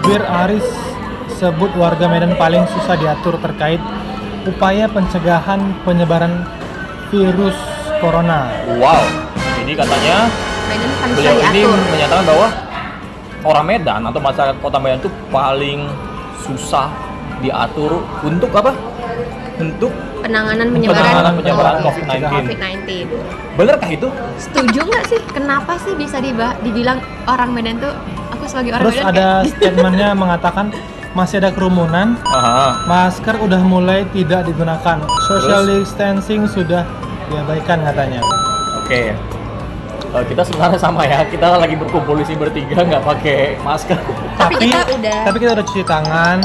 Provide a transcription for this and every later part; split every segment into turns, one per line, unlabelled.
Jubir Aris sebut warga Medan paling susah diatur terkait upaya pencegahan penyebaran virus corona.
Wow, ini katanya
Medan kan bisa
beliau ini
diatur.
menyatakan bahwa orang Medan atau masyarakat kota Medan itu paling susah diatur untuk apa? Untuk
Penanganan
penyebaran
penyebaran
COVID-19.
COVID-19.
Benerkah itu?
Setuju nggak sih? Kenapa sih bisa dibilang orang Medan tuh? Aku sebagai orang
Terus
Medan
ada statementnya mengatakan masih ada kerumunan,
Aha.
masker udah mulai tidak digunakan, social distancing sudah diabaikan katanya.
Oke. Kita sebenarnya sama ya. Kita lagi berkumpul di sini bertiga nggak pakai masker.
Tapi kita udah
cuci tangan.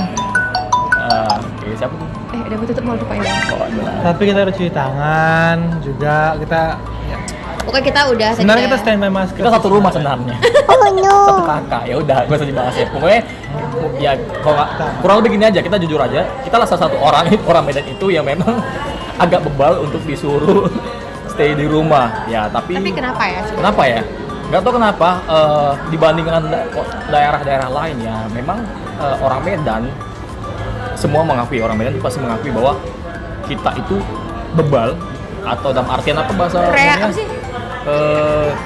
Oke, siapa tuh?
udah mau tutup mau lupa ya.
Oh, adalah.
Tapi kita udah cuci tangan juga, kita ya,
Pokoknya kita udah
sebenarnya kita standby masker.
Kita satu rumah sebenarnya.
Oh no.
Satu kakak. Ya udah, gak usah dibahas ya. Pokoknya ya kalau nggak- kurang lebih gini aja, kita jujur aja. Kita lah salah satu orang Medan itu yang memang agak bebal untuk disuruh stay di rumah. Ya, tapi
Kenapa ya?
kenapa ya? Nggak tahu kenapa dibandingkan daerah-daerah lain ya, memang orang Medan semua mengakui, orang Medan itu pasti mengakui bahwa kita itu bebal atau dalam artian apa bahasa
Kayak
namanya?
apa sih?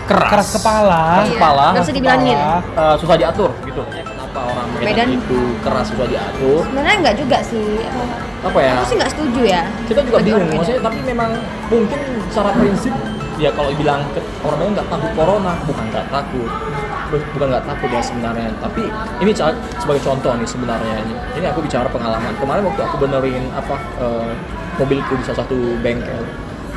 keras kepala.
Iya,
kepala,
nggak bisa dibilangin.
susah diatur gitu. Kenapa orang Medan,
Medan
itu keras susah diatur?
Sebenarnya nggak juga sih.
Apa ya?
Aku sih nggak setuju ya.
Kita juga
bagi
bingung,
orang Medan.
maksudnya tapi memang mungkin secara prinsip ya kalau bilang orang Medan nggak takut corona, bukan nggak takut ya sebenarnya, tapi ini sebagai contoh nih sebenarnya ini aku bicara pengalaman kemarin waktu aku benerin mobilku di salah satu bengkel,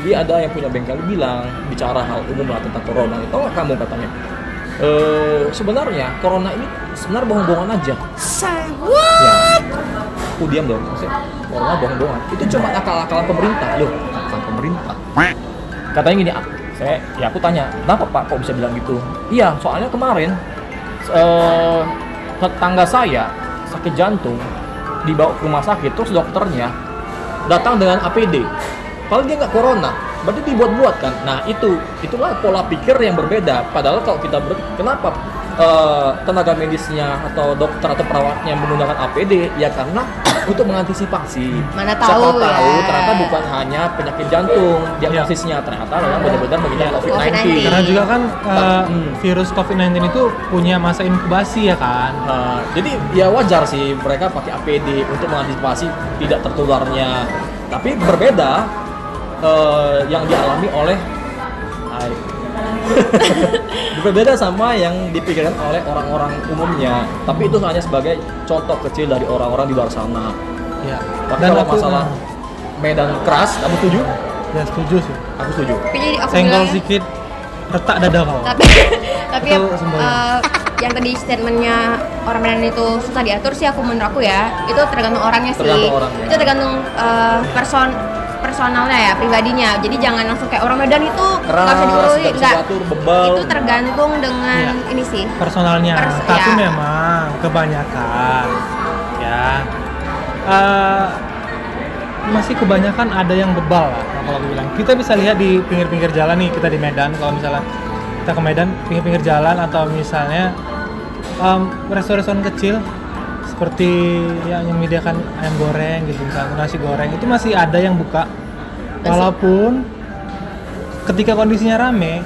dia ada yang punya bengkel bilang bicara hal umum lah tentang corona, tau nggak kamu katanya sebenarnya corona ini sebenarnya bohong-bohongan aja.
Say what?
Ya, aku diam dong, maksudnya corona bohong-bohongan itu cuma akal-akalan pemerintah loh, akal pemerintah. Katanya gini, aku tanya, kenapa Pak kok bisa bilang gitu? Iya, soalnya kemarin tetangga saya sakit jantung, dibawa ke rumah sakit, terus dokternya datang dengan APD. Padahal dia nggak corona, berarti dibuat-buat kan? Nah itulah pola pikir yang berbeda. Padahal kalau kita kenapa tenaga medisnya atau dokter atau perawatnya menggunakan APD? Ya karena untuk mengantisipasi.
Mana
Siapa
tahu ya.
tahu ternyata bukan hanya penyakit jantung diagnosisnya, ternyata memang benar-benar mengidap COVID-19.
Karena juga kan virus COVID-19 itu punya masa inkubasi ya kan.
Jadi ya wajar sih mereka pakai APD untuk mengantisipasi tidak tertularnya. Tapi berbeda yang dialami oleh berbeda sama yang dipikirkan oleh orang-orang umumnya. Tapi itu hanya sebagai contoh kecil dari orang-orang di luar sana.
Ya.
Tapi
Dan
kalau
aku
masalah Medan keras, kamu setuju?
ya setuju sih.
Aku setuju.
Tapi jadi aku
Senggol
bilangnya-
sedikit retak dada kau.
tapi
Itu
ya,
semboyan.
yang tadi statementnya orang Medan itu susah diatur sih, menurut aku ya itu tergantung orangnya sih.
Tergantung orangnya.
Itu tergantung personalnya ya, pribadinya. Jadi jangan langsung kayak orang Medan itu nggak bisa diurus,
nggak bisa diatur, bebal.
itu tergantung dengan
Iya.
ini sih.
Personalnya, tapi
ya.
memang kebanyakan ya masih kebanyakan ada yang bebal lah kalau aku bilang. Kita bisa lihat di pinggir-pinggir jalan nih, kita di Medan, kalau misalnya kita ke Medan pinggir-pinggir jalan atau misalnya restoran kecil seperti yang menyediakan ayam goreng gitu, misalnya nasi goreng, itu masih ada yang buka walaupun ketika kondisinya rame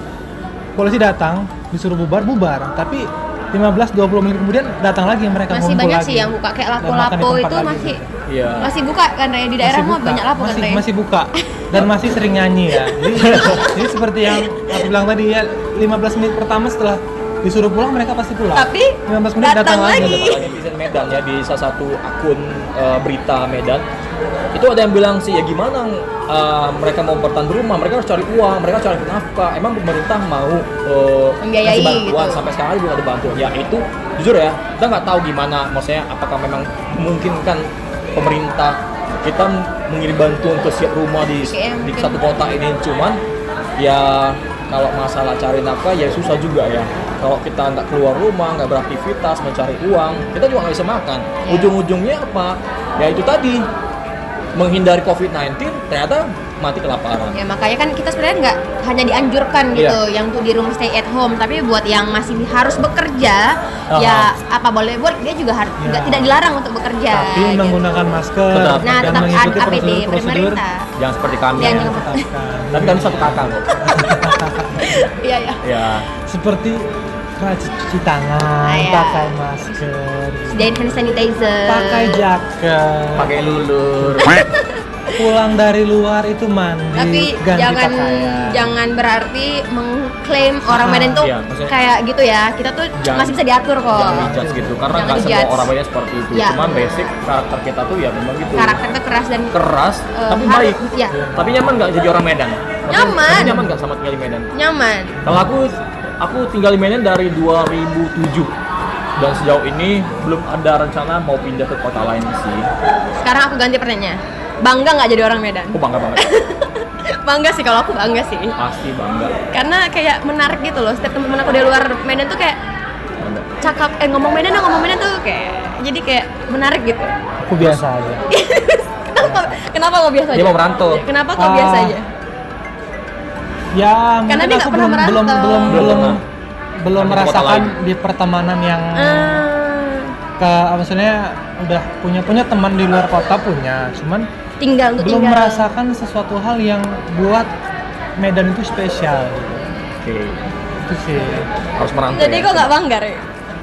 polisi datang disuruh bubar, tapi 15-20 menit kemudian datang lagi mereka
Masih
ngumpul
banyak
lagi
sih yang buka kayak
dan makan di
lapo-lapo
tempat
itu
lagi
masih
gitu.
Iya.
masih buka kan Rey? Di daerah mah banyak lapo kan Rey?
masih buka dan masih sering nyanyi ya. Jadi seperti yang aku bilang tadi ya, 15 menit pertama setelah disuruh pulang mereka pasti pulang.
Tapi
15 menit datang lagi.
Ada netizen Medan ya di salah satu akun berita Medan. Itu ada yang bilang sih ya gimana mereka mau bertahan di rumah, mereka harus cari uang, mereka cari nafkah. Emang pemerintah mau
Membiayai
kasih bantuan
gitu.
sampai sekarang belum ada bantuan. Ya itu jujur ya, kita nggak tahu gimana, maksudnya apakah memang memungkinkan pemerintah kita mengirim bantuan ke setiap rumah di satu kota ini. Cuman ya kalau masalah cari nafkah ya susah juga ya. Kalau kita nggak keluar rumah, nggak beraktivitas, mencari uang, kita juga nggak bisa makan.
Ya.
Ujung-ujungnya apa? Ya itu tadi, menghindari COVID-19 ternyata mati kelaparan.
Ya makanya kan kita sebenarnya nggak hanya dianjurkan gitu yang untuk di rumah stay at home, tapi buat yang masih harus bekerja ya apa boleh buat dia juga harus tidak dilarang untuk bekerja.
Tapi
gitu.
menggunakan masker
Tetap.
Nah,
dan
tetap
mengikuti
APD
prosedur-prosedur.
pemerintah.
Jangan seperti kami
Jangan
ya.
lupa.
Tapi kami satu kakak kok.
Iya ya.
Ya.
Seperti rajin cuci tangan,
Iya.
pakai masker,
Sediain hand sanitizer.
pakai jaket,
Pakai lulur.
pulang dari luar itu mandi,
Tapi
ganti
jangan
pakaian.
jangan berarti mengklaim orang Medan tuh
iya, maksudnya-
kayak gitu ya. Kita tuh
Jangan-
masih bisa diatur kok.
Jangan dijudge gitu karena
Jangan
nggak semua
dijudge.
orang banyak seperti itu.
Ya.
Cuman basic karakter kita tuh ya memang gitu.
Karakter kita keras dan
Keras tapi
harus-
baik.
ya.
Tapi nyaman nggak jadi orang Medan? Maksudnya,
Nyaman.
kamu nyaman nggak sama tinggal di Medan?
nyaman.
Kalau aku tinggal di Medan dari 2007 dan sejauh ini belum ada rencana mau pindah ke kota lain sih.
Sekarang aku ganti pertanyaannya. Bangga nggak jadi orang Medan?
Aku bangga banget,
Bangga sih, kalau aku bangga sih.
pasti bangga.
Karena kayak menarik gitu loh. Setiap teman-teman aku di luar Medan tuh kayak
Bangga.
ngomong Medan tuh kayak jadi kayak menarik gitu.
Aku biasa aja.
Kenapa kok biasa aja?
Dia mau merantau.
Kenapa kok biasa aja?
Ya,
Karena
mungkin
dia nggak
aku
pernah
belum
merantau.
belum
Belum
belum
Di kota
merasakan
lain.
di pertemanan yang
Ah,
maksudnya udah punya teman di luar kota punya, cuman
tinggal untuk
belum
tinggal.
merasakan sesuatu hal yang buat Medan itu spesial gitu.
Oke,
Itu sih.
harus merantau.
Jadi
ya.
kok nggak bangga, Re?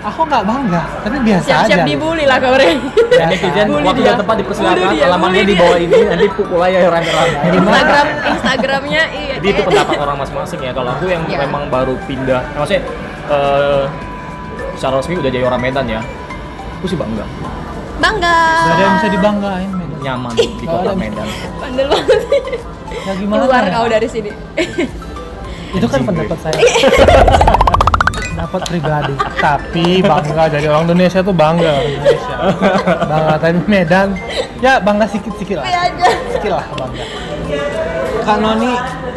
Aku nggak bangga, tapi biasa
Siap-siap
aja.
dibully lah kau, Re.
Ya, netizen
Bully
waktu
dia.
yang tepat dipersilakan,
Bully dia,
alamannya
bully
di
dia.
bawah ini, nanti pukul aja rame-rame.
Instagramnya iya.
Jadi itu pendapat orang masing-masing ya. Kalau aku yang
Iya.
memang baru pindah, maksudnya secara resmi udah jadi orang Medan ya. Aku sih bangga,
Bangga.
Gak ada yang bisa dibanggain, Medan.
nyaman di
Nggak
kota
ada.
Medan.
Bandel banget.
Ya gimana?
Keluar
ya?
kau dari sini.
Itu kan
Anjing,
pendapat saya. Pendapat pribadi. Tapi bangga jadi orang Indonesia tuh bangga orang Indonesia. Bangga tapi Medan, ya bangga sikit-sikit lah.
Iya aja.
Sikit lah bangga. Kak Noni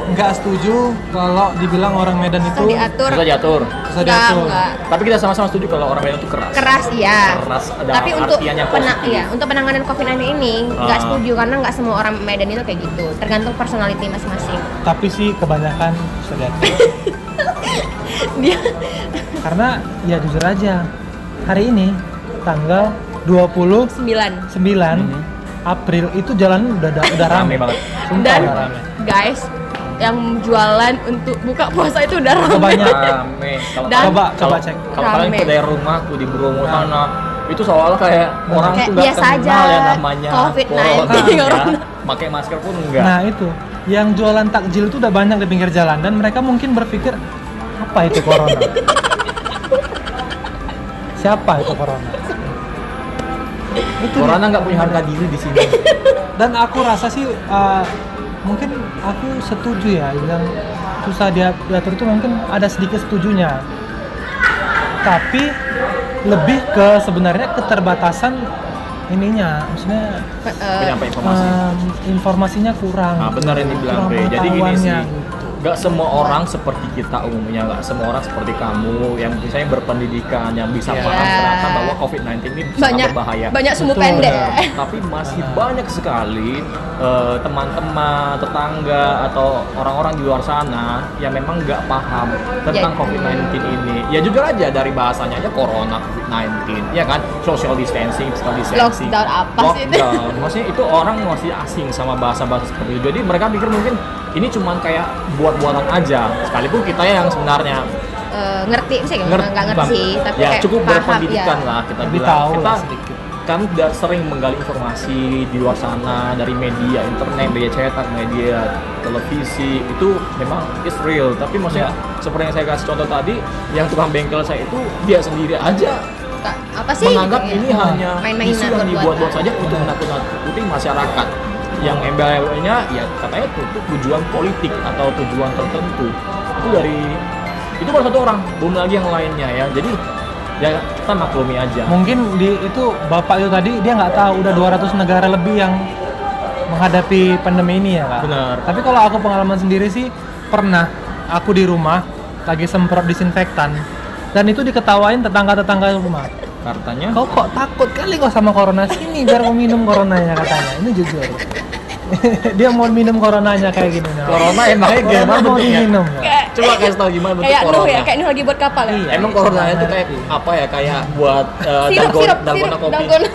nggak setuju kalau dibilang orang Medan itu
Susah diatur.
Susah diatur.
susah diatur.
Enggak.
Tapi kita sama-sama setuju kalau orang Medan itu keras.
Keras ya.
Keras ada
Tapi untuk
artian yang positif.
untuk penanganan COVID-19 ini nggak
Ah.
setuju karena nggak semua orang Medan itu kayak gitu. Tergantung personality masing-masing.
Tapi sih kebanyakan susah diatur.
Dia
Karena ya jujur aja, hari ini tanggal 29
9.
April itu jalan udah
Rame
rame.
banget.
Sumpah
Dan
udah rame.
guys, yang jualan untuk buka puasa itu udah rame.
Banyak.
Rame. Kalau
Dan-
Coba cek.
Kalau kalian
Rame.
ke daerah rumahku di Bromo sana, itu seolah kayak orang
Kayak
tuh nggak
biasa
kenal
aja,
ya namanya
COVID-19,
corona, ya.
corona.
Pakai masker pun enggak.
Nah itu, yang jualan takjil itu udah banyak di pinggir jalan dan mereka mungkin berpikir apa itu corona? Siapa itu corona? Itu
Corona nggak punya harga diri di sini.
dan aku rasa sih mungkin aku setuju ya yang susah diatur itu mungkin ada sedikit setujunya, tapi lebih ke sebenarnya keterbatasan ininya, maksudnya
Penyampaian informasi.
informasinya kurang.
Nah, benar yang dibilang
kurang
Bre. Jadi gini sih,
pengetahuannya, gitu.
nggak semua orang seperti kita umumnya, nggak semua orang seperti kamu yang misalnya berpendidikan, yang bisa
Iya.
paham ternyata bahwa COVID-19 ini sangat
banyak
berbahaya.
banyak sumbu
Betul.
pendek.
Tapi masih banyak sekali teman-teman, tetangga atau orang-orang di luar sana yang memang nggak paham tentang
Ya.
COVID-19 ini. Ya jujur aja dari bahasanya aja corona COVID-19, ya kan? Social distancing, physical distancing.
Lockdown apa sih itu?
Lockdown. Maksudnya itu orang masih asing sama bahasa-bahasa seperti itu. Jadi mereka pikir mungkin ini cuman kayak buat-buatan aja. Sekalipun kita yang sebenarnya
Ngerti sih nggak ngerti sih, tapi
ya
kayak
cukup
paham,
berpendidikan
ya.
lah kita
Lebih
bilang.
tahu
Kita
lah sedikit.
kami udah sering menggali informasi di luar sana dari media internet, media cetak, media televisi, itu memang is real. Tapi maksudnya seperti yang saya kasih contoh tadi, yang tukang bengkel saya itu dia sendiri aja
Apa sih?
menganggap
gitu ya?
ini hanya
Main-mainan,
isu yang
buat-buatan.
dibuat-buat saja untuk menakut-nakuti masyarakat. Yang embel-embelnya ya katanya itu tujuan politik atau tujuan tertentu. Itu baru satu orang, belum lagi yang lainnya ya. Jadi ya kita maklumi aja.
Mungkin di itu bapak itu tadi dia nggak tahu udah 200 negara lebih yang menghadapi pandemi ini ya Kak.
Benar.
Tapi kalau aku pengalaman sendiri sih pernah aku di rumah lagi semprot disinfektan dan itu diketawain tetangga-tetangga rumah.
Jakartanya.
Kau kok takut kali kok sama corona, sini biar mau minum coronanya katanya. Ini jujur. Dia mau minum coronanya kayak gini.
Corona emangnya gimana
mau
bentuknya?
diminum ya?
Coba kasih tahu gimana bentuk
Kayak Nuh
corona.
ya, kayak Nuh lagi buat kapal ya.
Iya.
Emang corona itu kayak apa ya? Kayak buat dalgona kopi.
dalgona.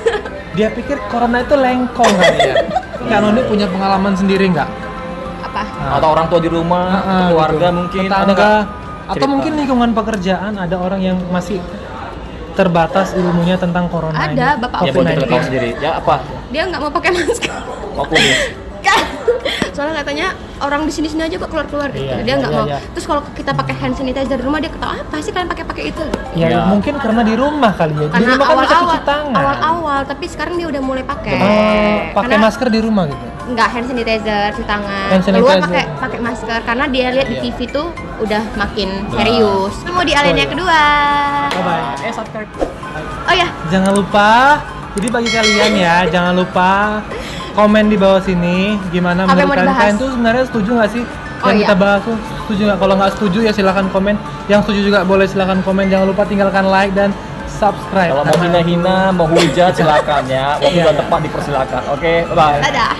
Dia pikir corona itu lengkong kali ya. Kan ini punya pengalaman sendiri nggak?
Apa?
Atau orang tua di rumah, atau keluarga
gitu.
mungkin, ada
Tetangga,
nggak?
atau
Cerita.
mungkin lingkungan pekerjaan ada orang yang masih terbatas ilmunya tentang corona ini.
Ada, Bapak
Ya
aku
buat kita
nanti.
tahu sendiri. Ya apa?
Dia nggak mau pakai masker.
Oh kumis.
Soalnya katanya orang di sini-sini aja kok keluar-keluar gitu.
Iya,
Dia nggak
iya,
mau.
iya.
Terus kalau kita pakai hand sanitizer di rumah dia ketawa, apa sih kalian pakai itu?
Ya,
Ya.
mungkin karena di rumah kali ya. Di
Karena
rumah kan bisa cuci tangan.
awal-awal, tapi sekarang dia udah mulai pakai.
Pakai
Karena-
masker di rumah gitu.
Nggak hand sanitizer, cuci tangan.
Hand
Keluar
sanitizer.
pakai masker karena dia lihat di
Iya.
TV tuh udah makin serius. Kita mau di Alenia kedua.
Bye bye.
Subscribe.
Oh ya,
Jangan lupa, jadi bagi kalian ya, jangan lupa komen di bawah sini gimana
Apa yang
menurut
mau
kalian.
dibahas?
Kalian tuh sebenarnya setuju nggak sih
Oh,
yang
iya.
kita bahas tuh? Setuju nggak? Kalau nggak setuju ya silahkan komen. Yang setuju juga boleh silahkan komen. Jangan lupa tinggalkan like dan subscribe.
Kalau mau hina-hina, mau hujat silakan ya. Waktu
Iya.
udah tepat dipersilakan. Oke, bye.
dadah.